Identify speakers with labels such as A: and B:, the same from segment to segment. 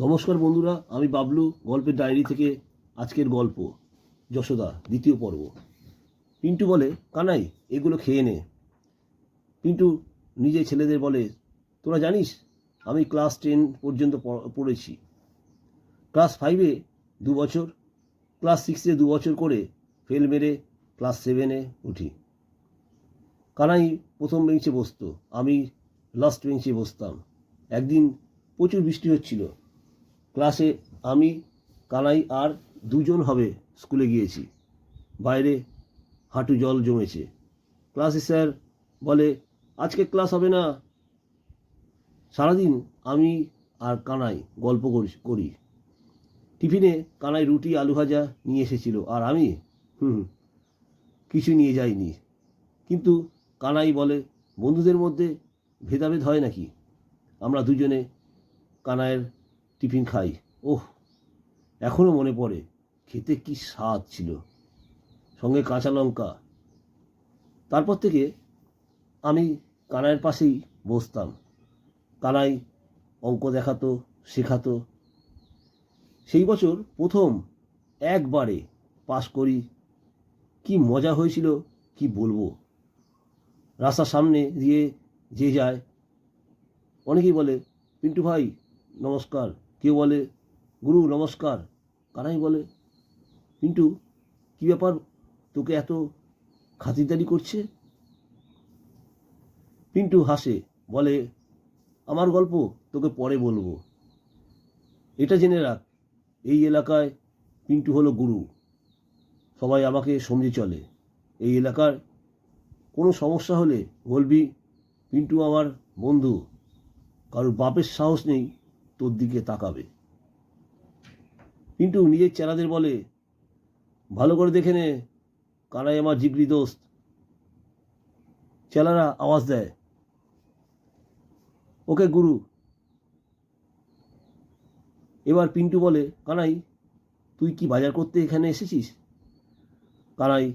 A: নমস্কার বন্ধুরা, আমি বাবলু গল্পের ডায়েরি থেকে আজকের গল্প যশোদা দ্বিতীয় পর্ব। পিন্টু বলে, কানাই এগুলো খেয়ে নে। পিন্টু নিজে ছেলেদের বলে, তোরা জানিস আমি ক্লাস 10 পর্যন্ত পড়েছি। ক্লাস 5-এ 2 বছর, ক্লাস 6-এ 2 বছর করে ফেল মেরে ক্লাস 7-এ উঠি। কানাই প্রথম বেঞ্চে বসতো, আমি লাস্ট বেঞ্চে বসতাম। একদিন প্রচুর বৃষ্টি হচ্ছিল। ক্লাসে আমি, কানাই আর 2জন হবে স্কুলে গিয়েছি। বাইরে হাঁটু জল জমেছে। ক্লাসে স্যার বলে, আজকে ক্লাস হবে না। সারাদিন আমি আর কানাই গল্প করি। টিফিনে কানাই রুটি আলু ভাজা নিয়ে এসেছিল, আর আমি কিছু নিয়ে যাইনি। কিন্তু কানাই বলে, বন্ধুদের মধ্যে ভেদাভেদ হয় নাকি? আমরা দুজনে কানাইয়ের টিফিন খাই। ওহ, এখনও মনে পড়ে, খেতে কি স্বাদ ছিল, সঙ্গে কাঁচা লঙ্কা। তারপর থেকে আমি কানাইয়ের পাশেই বসতাম। কানাই অঙ্ক দেখাতো, শেখাতো। সেই বছর প্রথম একবারে পাশ করি। কি মজা হয়েছিল কি বলবো। রাস্তার সামনে দিয়ে যে যায়, অনেকেই বলে, পিন্টু ভাই নমস্কার। কেউ বলে, গুরু নমস্কার। কানাই বলে, পিন্টু কী ব্যাপার, তোকে এত খাতিরদারি করছে? পিন্টু হাসে, বলে, আমার গল্প তোকে পরে বলবো। এটা জেনে রাখ, এই এলাকায় পিন্টু হলো গুরু। সবাই আমাকে সমঝে চলে। এই এলাকার কোনো সমস্যা হলে বলবি, পিন্টু আমার বন্ধু। কারোর বাপের সাহস নেই তোর দিকে তাকাবে। পিন্টু নিজের চেলাদের বলে, ভালো করে দেখে নে, কানাই আমার জিগরি দোস্ত। চেলারা আওয়াজ দেয়, ওকে গুরু। এবার পিন্টু বলে, কানাই তুই কি বাজার করতে এখানে এসেছিস? কানাই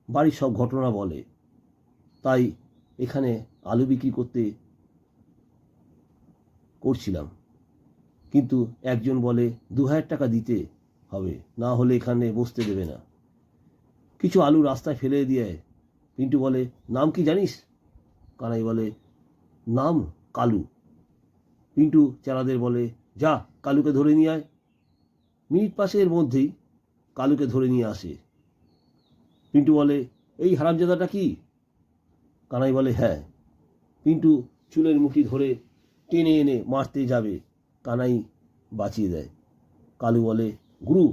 A: বাড়ির সব ঘটনা বলে। তাই এখানে আলু বিক্রি করছিলাম, কিন্তু একজন বলে 2000 টাকা দিতে হবে, না হলে এখানে বসতে দেবে না। কিছু আলু রাস্তায় ফেলে দিয়ে পিন্টু বলে, নাম কি জানিস? কানাই বলে, নাম কালু। পিন্টু চেলাদের বলে, যা কালুকে ধরে নিয়ে আয়। মিনিট পাঁচের মধ্যেই কালুকে ধরে নিয়ে আসে। পিন্টু বলে, এই হারামজাদাটা কি? কানাই বলে, হ্যাঁ। পিন্টু চুলের মুঠি ধরে টেনে এনে মারতে যাবে, কানাই বাঁচিয়ে দেয়। কালু বলে, গুরু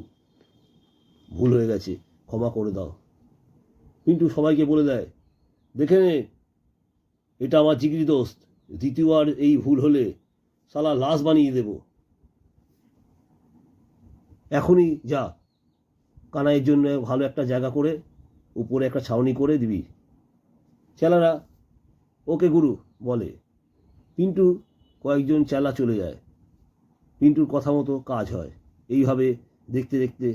A: ভুল হয়ে গেছে, ক্ষমা করে দাও। পিন্টু সবাইকে বলে দেয়, দেখে নে, এটা আমার জিগরি দোস্ত। দ্বিতীয়বার এই ভুল হলে শালা লাশ বানিয়ে দেব। এখনই যা, কানাইয়ের জন্য ভালো একটা জায়গা করে উপরে একটা ছাউনি করে দিবি। চেলারা ওকে গুরু বলে। পিন্টু কয়েকজন চেলা চলে যায়। পিন্টুর কথা মতো কাজ হয়। এইভাবে দেখতে দেখতে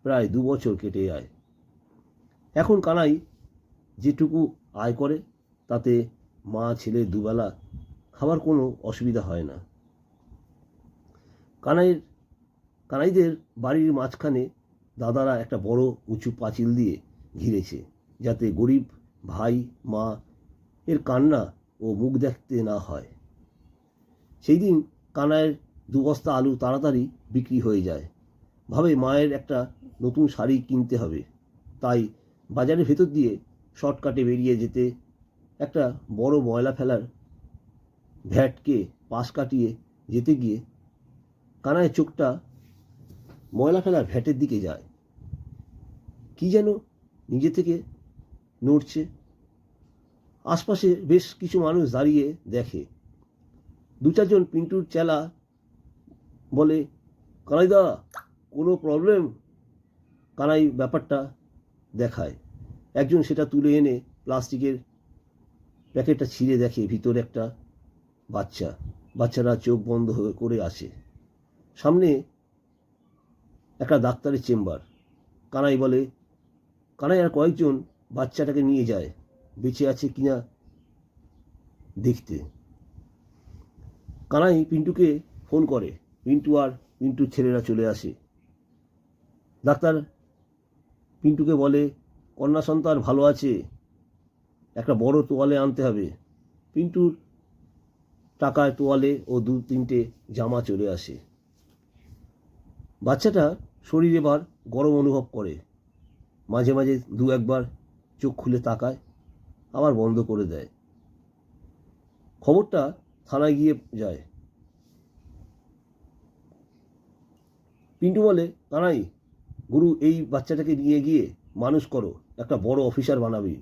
A: প্রায় 2 বছর কেটে যায়। এখন কানাই যেটুকু আয় করে তাতে মা ছেলে দুবেলা খাবার কোনো অসুবিধা হয় না। কানাইদের বাড়ির মাঝখানে দাদারা একটা বড় উঁচু পাঁচিল দিয়ে ঘিরেছে, যাতে গরিব ভাই মা এর কান্না ও মুখ দেখতে না হয়। সেই দিন কানাইয়ের 2 বস্তা আলু তাড়াতাড়ি বিক্রি হয়ে যায়। ভাবে মায়ের একটা নতুন শাড়ি কিনতে হবে। তাই বাজারের ভেতর দিয়ে শর্টকাটে বেরিয়ে যেতে একটা বড় ময়লা ফেলার ভ্যাটকে পাশ কাটিয়ে যেতে গিয়ে কানাইয়ের চোখটা ময়লা ফেলার ভ্যাটের দিকে যায়। কি যেন নিজে থেকে নড়ছে। আশপাশে বেশ কিছু মানুষ দাঁড়িয়ে দেখে। 2-4 জন পিন্টুর চেলা বলে, কানাইদা কোনো প্রবলেম? কানাই ব্যাপারটা দেখায়। একজন সেটা তুলে এনে প্লাস্টিকের প্যাকেটটা ছিঁড়ে দেখে ভিতরে একটা বাচ্চা। বাচ্চারা চোখ বন্ধ করে আসে। সামনে একটা ডাক্তারের চেম্বার। কানাই বলে, কানাই আর কয়েকজন বাচ্চাটাকে নিয়ে যায় বেঁচে আছে কিনা দেখতে। কানাই পিন্টুকে ফোন করে। পিন্টু আর পিন্টুর ছেলেরা চলে আসে। ডাক্তার পিন্টুকে বলে, কন্যা সন্তান ভালো আছে, একটা বড় তোয়ালে আনতে হবে। পিন্টুর টাকায় তোয়ালে ও 2-3টে জামা চলে আসে। বাচ্চাটা শরীর এবার গরম অনুভব করে, মাঝে মাঝে 2-1বার চোখ খুলে তাকায়, আবার বন্ধ করে দেয়। খবরটা থানায় গিয়ে যায়। পিন্টু বলে, কানাই, গুরু এই বাচ্চাটাকে নিয়ে গিয়ে মানুষ করো, একটা বড় অফিসার বানাবি।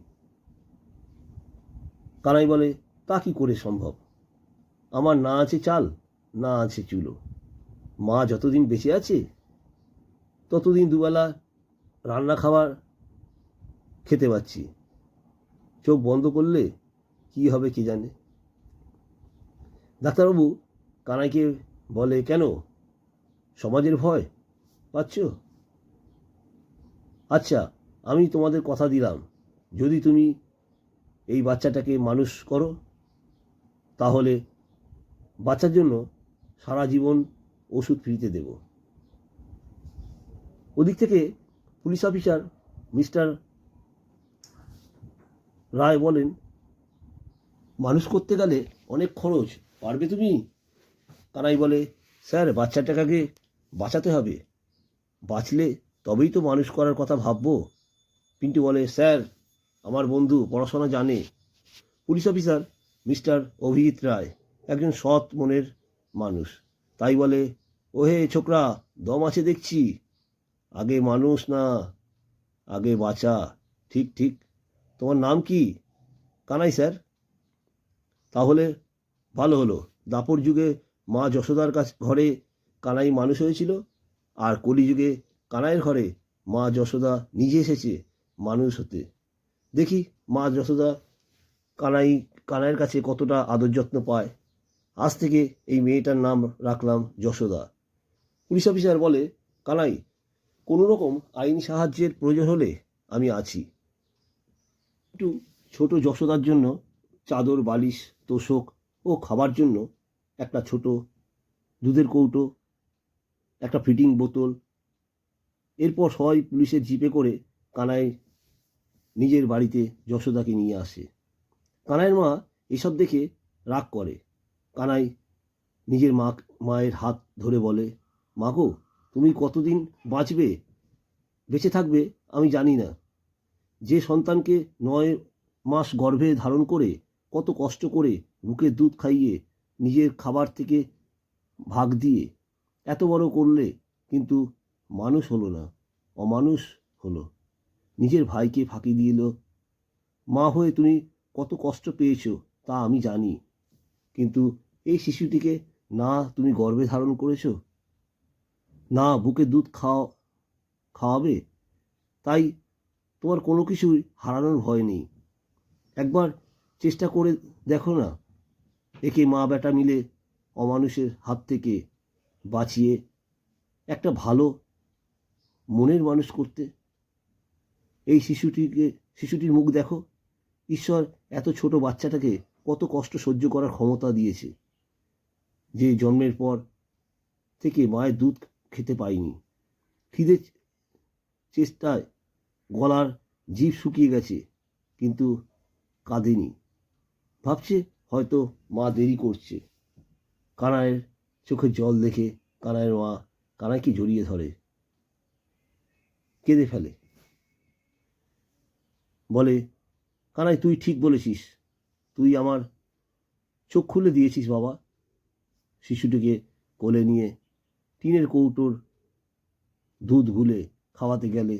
A: কানাই বলে, তা কি করে সম্ভব? আমার না আছে চাল, না আছে চুলো। মা যতদিন বেঁচে আছে ততদিন দুবেলা রান্না খাবার খেতে পাচ্ছি, চোখ বন্ধ করলে কি হবে কে জানে। ডাক্তারবাবু কানাইকে বলে, কেন, সমাজের ভয় পাচ্ছ? আচ্ছা, আমি তোমাদের কথা দিলাম, যদি তুমি এই বাচ্চাটাকে মানুষ করো তাহলে বাচ্চার জন্য সারা জীবন ওষুধ ফ্রিতে দেব। ওদিক থেকে পুলিশ অফিসার মিস্টার রায় বলেন, মানুষ করতে গেলে অনেক খরচ, পারবে তুমি? কানাই বলে, স্যার বাচ্চাটাকে বাঁচাতে হবে, বাঁচলে তবেই তো মানুষ করার কথা ভাববো। পিন্টু বলে, স্যার আমার বন্ধু পড়াশোনা জানে। পুলিশ অফিসার মিস্টার অভিজিৎ রায় একজন সৎ মনের মানুষ, তাই বলে, ওহে ছোকরা, দম আছে দেখছি, আগে মানুষ না, আগে বাঁচা। ঠিক ঠিক, তোমার নাম কি? কানাই স্যার। তাহলে ভালো হলো, দাপর যুগে মা যশোদার ঘরে কানাই মানুষ হয়েছিল, আর কলিযুগে কানাইয়ের ঘরে মা যশোদা নিজে এসেছে মানুষ হতে। দেখি মা যশোদা কানাইয়ের কাছে কতটা আদর যত্ন পায়। আজ থেকে এই মেয়েটার নাম রাখলাম যশোদা। পুলিশ অফিসার বলে, কানাই, কোনো রকম আইনি সাহায্যের প্রয়োজন হলে আমি আছি। একটু ছোট যশোদার জন্য চাদর, বালিশ, তোশক ও খাবার জন্য একটা ছোট দুধের কৌটো, একটা ফিটিং বোতল। এরপর সবাই পুলিশের জিপে করে কানাই নিজের বাড়িতে যশোদাকে নিয়ে আসে। কানাইয়ের মা এসব দেখে রাগ করে। কানাই নিজের মায়ের হাত ধরে বলে, মা গো, তুমি কতদিন বেঁচে থাকবে আমি জানি না। যে সন্তানকে 9 মাস গর্ভে ধারণ করে, কত কষ্ট করে বুকের দুধ খাইয়ে, নিজের খাবার থেকে ভাগ দিয়ে এত বড় করলে, কিন্তু মানুষ হলো না, অমানুষ হলো, নিজের ভাইকে ফাঁকি দিল। মা হয়ে তুমি কত কষ্ট পেয়েছো তা আমি জানি, কিন্তু এই শিশুটিকে না তুমি গর্ভে ধারণ করেছো, না বুকে দুধ খাওয়াবে, তাই তোমার কোনো কিছুই হারানোর ভয় নেই। একবার চেষ্টা করে দেখো না, একে মা বেটা মিলে অমানুষের হাত থেকে বাঁচিয়ে একটা ভালো মনের মানুষ করতে। এই শিশুটির মুখ দেখো, ঈশ্বর এত ছোট বাচ্চাটাকে কত কষ্ট সহ্য করার ক্ষমতা দিয়েছে, যে জন্মের পর থেকে মায়ের দুধ খেতে পায়নি, খিদে চেষ্টায় গলার জিভ শুকিয়ে গেছে, কিন্তু কাঁদেনি, ভাবছে হয়তো মা দেরি করছে। কানাইয়ের চোখের জল দেখে কানাইয়ের মা কানাইকে জড়িয়ে ধরে, কেঁদে ফেলে, বলে, কানাই তুই ঠিক বলেছিস, তুই আমার চোখ খুলে দিয়েছিস বাবা। শিশুটিকে কোলে নিয়ে টিনের কৌটোর দুধ গুলে খাওয়াতে গেলে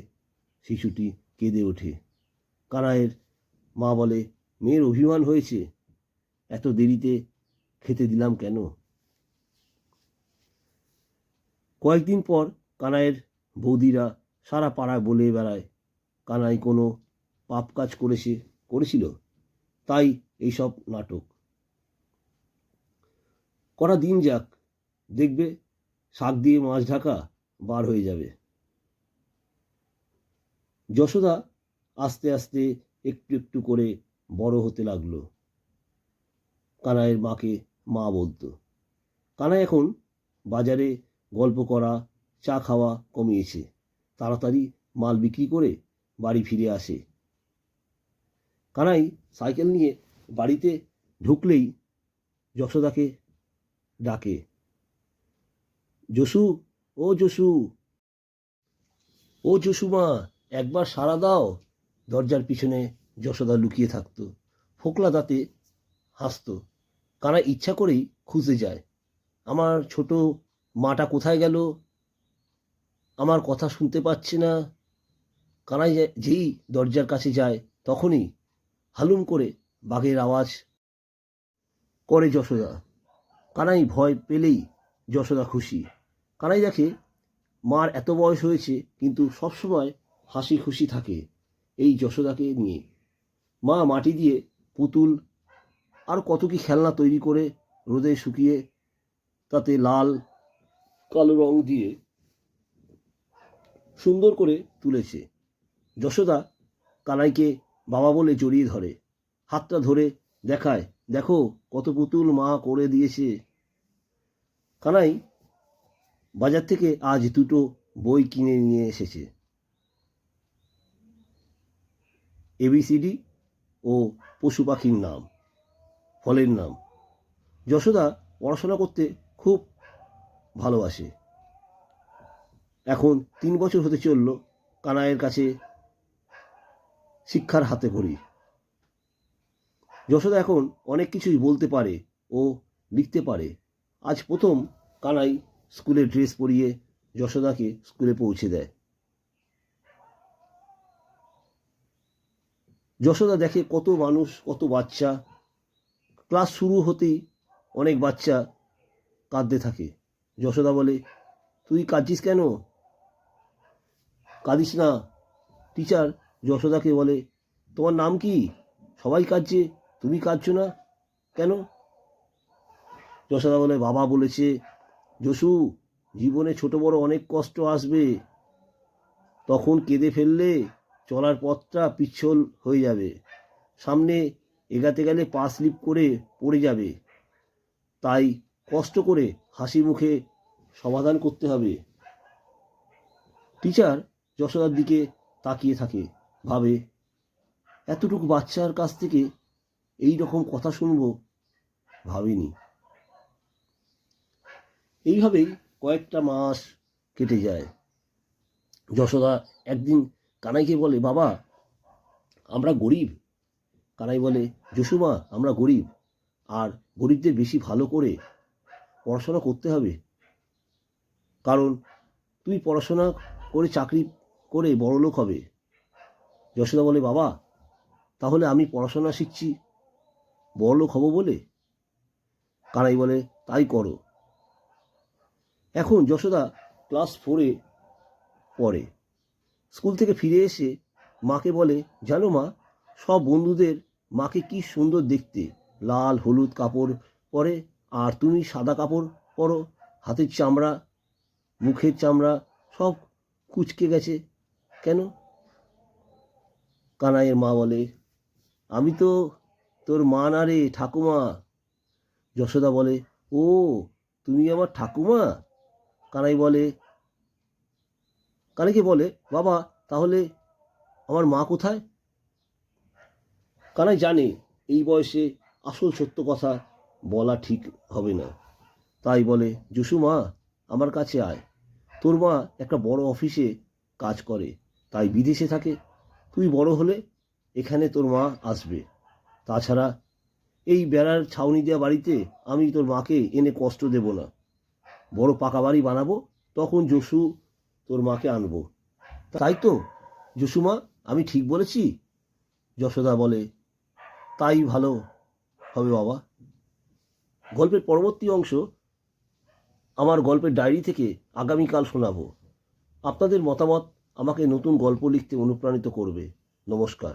A: শিশুটি কেঁদে ওঠে। কানাইয়ের মা বলে, মেয়ের অভিমান হয়েছে, এত দেরিতে খেতে দিলাম কেন। কয়েকদিন পর কানাইয়ের বৌদিরা সারা পাড়ায় বলে বেড়ায়, কানাই কোনো পাপ কাজ করেছিল, তাই এইসব নাটক। কটা দিন যাক, দেখবে শাক দিয়ে মাছ ঢাকা বার হয়ে যাবে। যশোদা আস্তে আস্তে একটু একটু করে বড় হতে লাগলো। কানাইয়ের মাকে মা বলতো। কানাই এখন বাজারে গল্প করা, চা খাওয়া কমিয়েছে। তাড়াতাড়ি মাল বিক্রি করে বাড়ি ফিরে আসে। কানাই সাইকেল নিয়ে বাড়িতে ঢুকলেই যশোদাকে ডাকে, জসু, ও জসু, ও জসুমা, একবার সাড়া দাও। দরজার পিছনে যশোদা লুকিয়ে থাকতো, ফোকলা দাঁতে হাসতো। কানাই ইচ্ছা করেই খুঁজতে যায়, আমার ছোট মাটা কোথায় গেল, আমার কথা শুনতে পাচ্ছে না। কানাই যেই দরজার কাছে যায় তখনই হালুম করে বাঘের আওয়াজ করে যশোদা। কানাই ভয় পেলেই যশোদা খুশি। কানাই দেখে মার এত বয়স হয়েছে কিন্তু সবসময় হাসি খুশি থাকে এই যশোদাকে নিয়ে। মা মাটি দিয়ে পুতুল আর কত কি খেলনা তৈরি করে রোদে শুকিয়ে তাতে লাল কালো রং দিয়ে সুন্দর করে তুলেছে। যশোদা কানাইকে বাবা বলে জড়িয়ে ধরে, হাতটা ধরে দেখায়, দেখো কত পুতুল মা করে দিয়েছে। কানাই বাজার থেকে আজ দুটো বই কিনে নিয়ে এসেছে, এবিসিডি ও পশু পাখির নাম, ফলের নাম। যশোদা পড়াশোনা করতে খুব ভালোবাসে। এখন 3 বছর হতে চলল কানাইয়ের কাছে শিক্ষার হাতে খড়ি। যশোদা এখন অনেক কিছুই বলতে পারে ও লিখতে পারে। আজ প্রথম কানাই স্কুলের ড্রেস পরিয়ে যশোদাকে স্কুলে পৌঁছে দেয়। যশোদা দেখে কত মানুষ, কত বাচ্চা। ক্লাস শুরু হতেই অনেক বাচ্চা কাঁদতে থাকে। যশোদা বলে, তুই কাঁদছিস কেন? কাঁদিস না। টিচার যশোদাকে বলে, তোমার নাম কি? সবাই কাঁদছে, তুমি কাঁদছো না কেন? যশোদা বলে, বাবা বলেছে জসু, জীবনে ছোট বড় অনেক কষ্ট আসবে, তখন কেঁদে ফেললে চলার পথটা পিচ্ছল হয়ে যাবে, সামনে এগাতে গেলে পা স্লিপ করে পড়ে যাবে, তাই কষ্ট করে হাসি মুখে সমাধান করতে হবে। টিচার যশোদার দিকে তাকিয়ে থাকে, ভাবে এতটুকু বাচ্চার কাছ থেকে এই রকম কথা শুনবো, ভাবিনি। এইভাবেই কয়েকটা মাস কেটে যায়। যশোদা একদিন কানাইকে বলে, বাবা আমরা গরিব। কানাই বলে, জসুমা আমরা গরিব, আর গরিবদের বেশি ভালো করে পড়াশোনা করতে হবে, কারণ তুই পড়াশোনা করে চাকরি করে বড়লোক হবে। যশোদা বলে, বাবা তাহলে আমি পড়াশোনা শিখছি বড়লোক হব বলে? কানাই বলে, তাই করো। এখন যশোদা ক্লাস 4-এ পড়ে। স্কুল থেকে ফিরে এসে মাকে বলে, জানো মা, সব বন্ধুদের মাকে কি সুন্দর দেখতে, লাল হলুদ কাপড় পরে, আর তুমি সাদা কাপড় পরো, হাতের চামড়া মুখের চামড়া সব কুঁচকে গেছে কেন? কানাইয়ের মা বলে, আমি তো তোর মা না রে, ঠাকুমা। যশোদা বলে, ও তুমি আমার ঠাকুমা? কানাইকে বলে, বাবা তাহলে আমার মা কোথায়? কানাই জানে এই বয়সে আসল সত্য কথা বলা ঠিক হবে না, তাই বলে, জসু মা আমার কাছে আয়, তোর মা একটা বড় অফিসে কাজ করে, তাই বিদেশে থাকে, তুই বড় হলে এখানে তোর মা আসবে। তাছাড়া এই বেড়ার ছাউনি দেওয়া বাড়িতে আমি তোর মাকে এনে কষ্ট দেব না, বড় পাকা বাড়ি বানাবো, তখন জসু তোর মাকে আনবো। তাই তো জসুমা, আমি ঠিক বলেছি? যশোদা বলে, তাই ভালো হবে বাবা। গল্পের পরবর্তী অংশ আমার গল্পের ডায়েরি থেকে আগামীকাল শোনাবো। আপনাদের মতামত আমাকে নতুন গল্প লিখতে অনুপ্রাণিত করবে। নমস্কার।